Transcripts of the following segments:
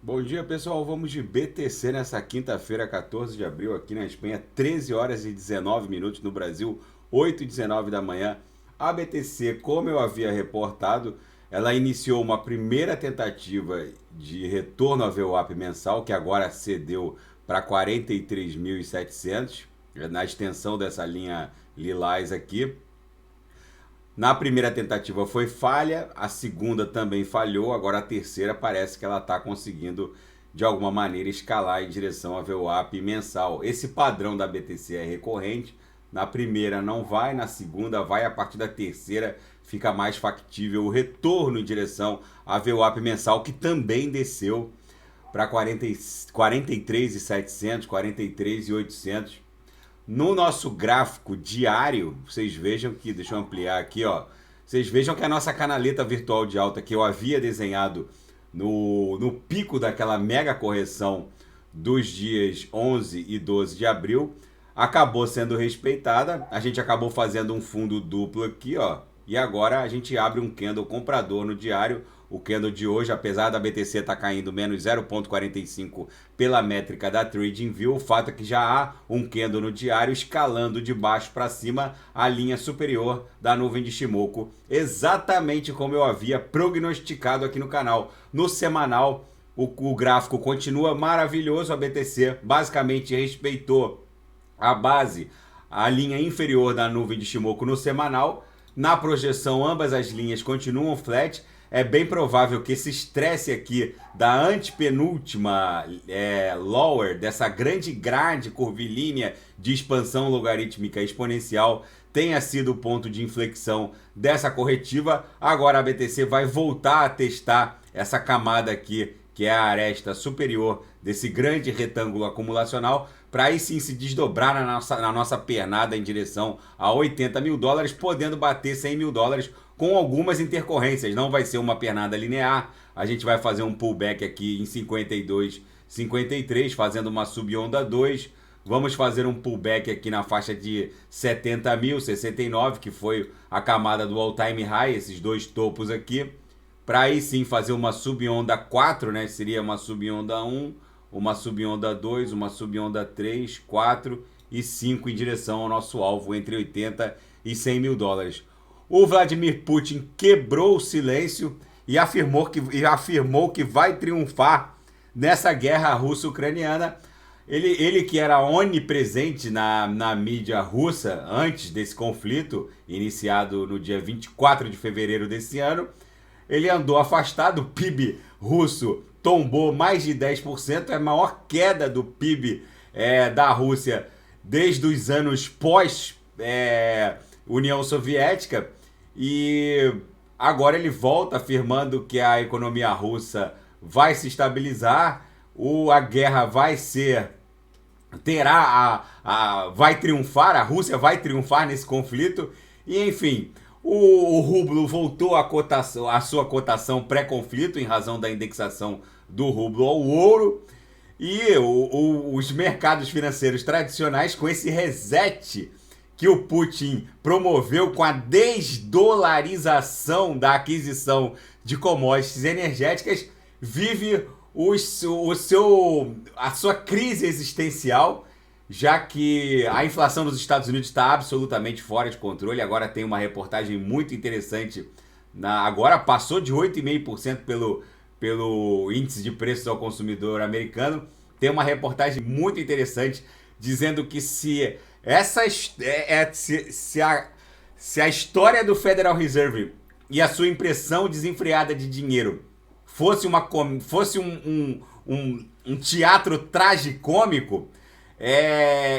Bom dia, pessoal. Vamos de BTC nessa quinta-feira, 14 de abril, aqui na Espanha, 13 horas e 19 minutos no Brasil, 8 e 19 da manhã. A BTC, como eu havia reportado, ela iniciou uma primeira tentativa de retorno ao VWAP mensal, que agora cedeu para 43.700, na extensão dessa linha lilás aqui. Na primeira tentativa foi falha, a segunda também falhou, agora a terceira parece que ela está conseguindo de alguma maneira escalar em direção ao VWAP mensal. Esse padrão da BTC é recorrente, na primeira não vai, na segunda vai, a partir da terceira fica mais factível o retorno em direção ao VWAP mensal, que também desceu para 43.700, 43.800. No nosso gráfico diário, vocês vejam que, deixa eu ampliar aqui, ó. Vocês vejam que a nossa canaleta virtual de alta que eu havia desenhado no pico daquela mega correção dos dias 11 e 12 de abril acabou sendo respeitada. A gente acabou fazendo um fundo duplo aqui, ó. E agora a gente abre um candle comprador no diário. O candle de hoje, apesar da BTC estar caindo menos 0,45 pela métrica da TradingView, o fato é que já há um candle no diário escalando de baixo para cima a linha superior da nuvem de Shimoku, exatamente como eu havia prognosticado aqui no canal. No semanal, o gráfico continua maravilhoso, a BTC basicamente respeitou a base, a linha inferior da nuvem de Shimoku no semanal. Na projeção, ambas as linhas continuam flat. É bem provável que esse estresse aqui da antepenúltima lower, dessa grande grade curvilínea de expansão logarítmica exponencial, tenha sido o ponto de inflexão dessa corretiva. Agora a BTC vai voltar a testar essa camada aqui, que é a aresta superior desse grande retângulo acumulacional, para aí sim se desdobrar na nossa pernada em direção a 80 mil dólares, podendo bater 100 mil dólares com algumas intercorrências. Não vai ser uma pernada linear, a gente vai fazer um pullback aqui em 52, 53, fazendo uma subonda 2. Vamos fazer um pullback aqui na faixa de 70 mil, 69, que foi a camada do all-time high, esses dois topos aqui, para aí sim fazer uma subonda 4, né? Seria uma subonda 1, uma subonda 2, uma subonda 3, 4 e 5 em direção ao nosso alvo entre 80 e 100 mil dólares. O Vladimir Putin quebrou o silêncio e afirmou que vai triunfar nessa guerra russo-ucraniana. Ele que era onipresente na mídia russa antes desse conflito, iniciado no dia 24 de fevereiro desse ano, ele andou afastado. O PIB russo tombou mais de 10%, é a maior queda do PIB da Rússia desde os anos pós-União Soviética. E agora ele volta afirmando que a economia russa vai se estabilizar, a guerra vai vai triunfar, a Rússia vai triunfar nesse conflito. E enfim, o rublo voltou à sua cotação pré-conflito em razão da indexação do rublo ao ouro. E os mercados financeiros tradicionais, com esse reset que o Putin promoveu com a desdolarização da aquisição de commodities energéticas, vive a sua crise existencial, já que a inflação nos Estados Unidos está absolutamente fora de controle. Agora tem uma reportagem muito interessante, agora passou de 8,5% pelo índice de preços ao consumidor americano. Tem uma reportagem muito interessante dizendo que se a história do Federal Reserve e a sua impressão desenfreada de dinheiro fosse um teatro tragicômico,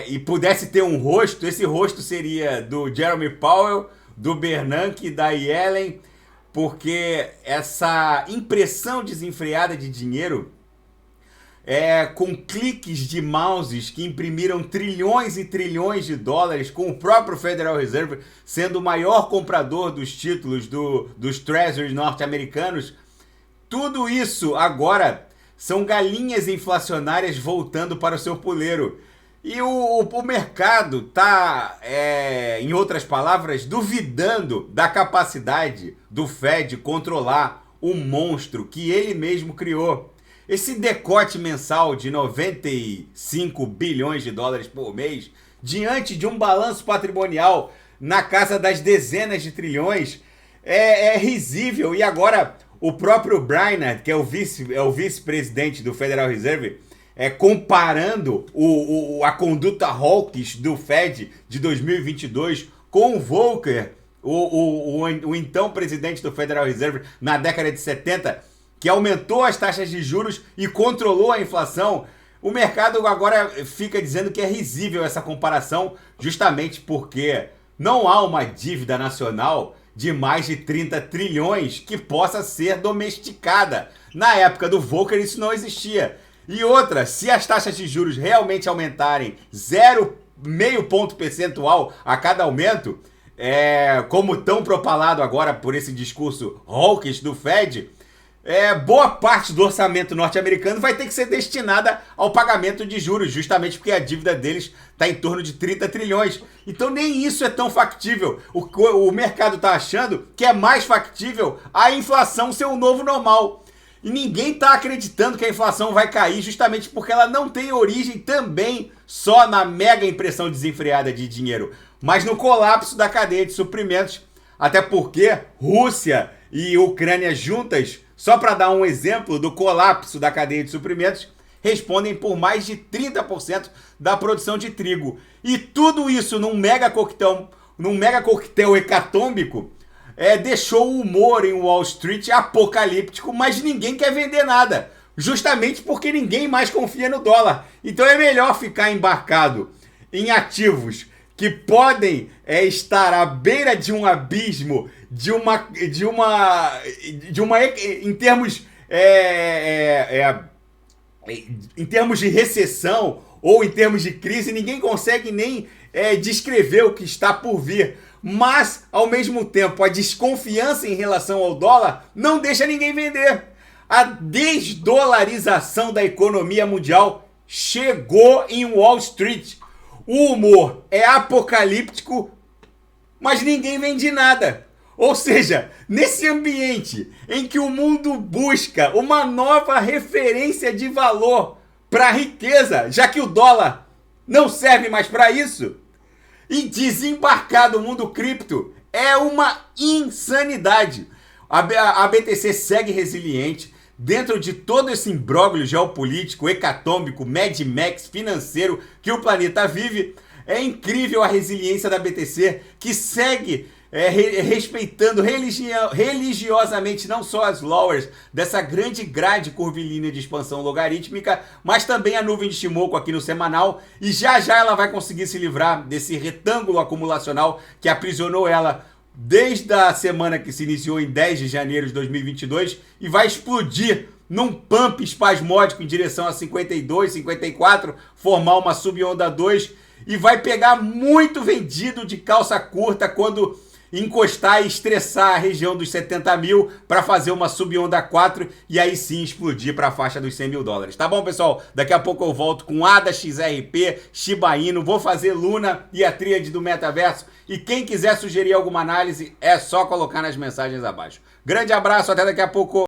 e pudesse ter um rosto, esse rosto seria do Jeremy Powell, do Bernanke e da Yellen, porque essa impressão desenfreada de dinheiro, com cliques de mouses que imprimiram trilhões e trilhões de dólares, com o próprio Federal Reserve sendo o maior comprador dos títulos dos treasuries norte-americanos. Tudo isso agora são galinhas inflacionárias voltando para o seu puleiro. E o mercado está, em outras palavras, duvidando da capacidade do Fed controlar o monstro que ele mesmo criou. esse decote mensal de 95 bilhões de dólares por mês, diante de um balanço patrimonial na casa das dezenas de trilhões, é risível. E agora o próprio Brainerd, que é o vice-presidente do Federal Reserve, comparando a conduta hawkish do Fed de 2022 com o Volcker, o então presidente do Federal Reserve na década de 70, que aumentou as taxas de juros e controlou a inflação. O mercado agora fica dizendo que é risível essa comparação, justamente porque não há uma dívida nacional de mais de 30 trilhões que possa ser domesticada. Na época do Volcker isso não existia. E outra, se as taxas de juros realmente aumentarem 0,5 ponto percentual a cada aumento, como tão propalado agora por esse discurso hawkish do Fed, boa parte do orçamento norte-americano vai ter que ser destinada ao pagamento de juros, justamente porque a dívida deles está em torno de 30 trilhões. Então nem isso é tão factível. O mercado está achando que é mais factível a inflação ser o novo normal. E ninguém está acreditando que a inflação vai cair justamente porque ela não tem origem também só na mega impressão desenfreada de dinheiro, mas no colapso da cadeia de suprimentos. Até porque Rússia e Ucrânia juntas, só para dar um exemplo do colapso da cadeia de suprimentos, respondem por mais de 30% da produção de trigo. E tudo isso num mega coquetel hecatômbico, deixou o humor em Wall Street apocalíptico, mas ninguém quer vender nada, justamente porque ninguém mais confia no dólar. Então é melhor ficar embarcado em ativos que podem estar à beira de um abismo, em termos de recessão ou em termos de crise. Ninguém consegue nem descrever o que está por vir. Mas, ao mesmo tempo, a desconfiança em relação ao dólar não deixa ninguém vender. A desdolarização da economia mundial chegou em Wall Street. O humor é apocalíptico, mas ninguém vende nada. Ou seja, nesse ambiente em que o mundo busca uma nova referência de valor para a riqueza, já que o dólar não serve mais para isso, e desembarcar do mundo cripto é uma insanidade. A BTC segue resiliente dentro de todo esse imbróglio geopolítico, hecatômbico, Mad Max financeiro que o planeta vive. É incrível a resiliência da BTC, que segue respeitando religiosamente não só as lowers dessa grande grade curvilínea de expansão logarítmica, mas também a nuvem de Shimoku aqui no semanal, e já já ela vai conseguir se livrar desse retângulo acumulacional que aprisionou ela desde a semana que se iniciou em 10 de janeiro de 2022 e vai explodir num pump espasmódico em direção a 52, 54, formar uma subonda 2 e vai pegar muito vendido de calça curta quando encostar e estressar a região dos 70 mil para fazer uma subonda 4 e aí sim explodir para a faixa dos 100 mil dólares. Tá bom, pessoal? Daqui a pouco eu volto com ADA, XRP, Shiba Inu, vou fazer Luna e a tríade do metaverso. E quem quiser sugerir alguma análise é só colocar nas mensagens abaixo. Grande abraço, até daqui a pouco.